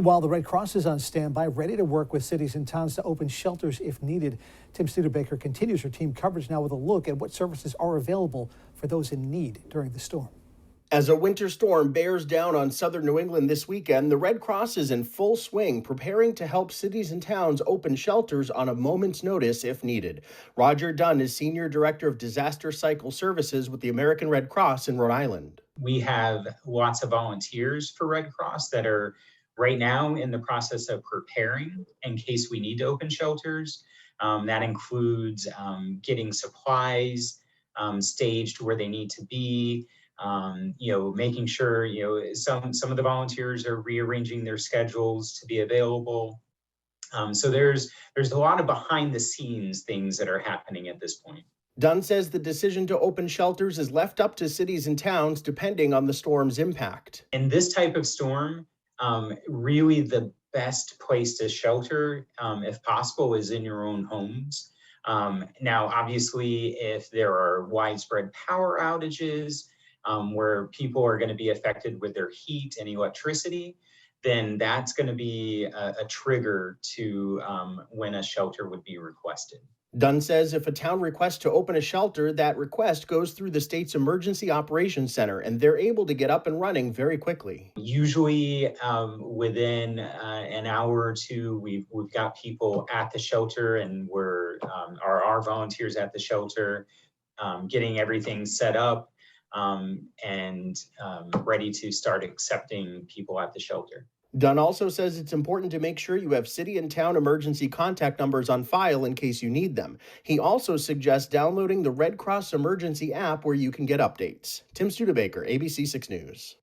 While the Red Cross is on standby, ready to work with cities and towns to open shelters if needed. Tim Studebaker continues her team coverage now with a look at what services are available for those in need during the storm. As a winter storm bears down on southern New England this weekend, the Red Cross is in full swing, preparing to help cities and towns open shelters on a moment's notice if needed. Roger Dunn is Senior Director of Disaster Cycle Services with the American Red Cross in Rhode Island. We have lots of volunteers for Red Cross that are right now in the process of preparing in case we need to open shelters. That includes getting supplies staged where they need to be. Making sure, some of the volunteers are rearranging their schedules to be available. So there's a lot of behind the scenes things that are happening at this point. Dunn says the decision to open shelters is left up to cities and towns depending on the storm's impact. In this type of storm, really the best place to shelter, if possible, is in your own homes. Now, obviously, if there are widespread power outages, where people are going to be affected with their heat and electricity, then that's going to be a trigger to when a shelter would be requested. Dunn says if a town requests to open a shelter, that request goes through the state's Emergency Operations Center, and they're able to get up and running very quickly. Usually within an hour or two, we've got people at the shelter, and our volunteers at the shelter getting everything set up and ready to start accepting people at the shelter. Dunn also says it's important to make sure you have city and town emergency contact numbers on file in case you need them. He also suggests downloading the Red Cross Emergency app where you can get updates. Tim Studebaker, ABC 6 News.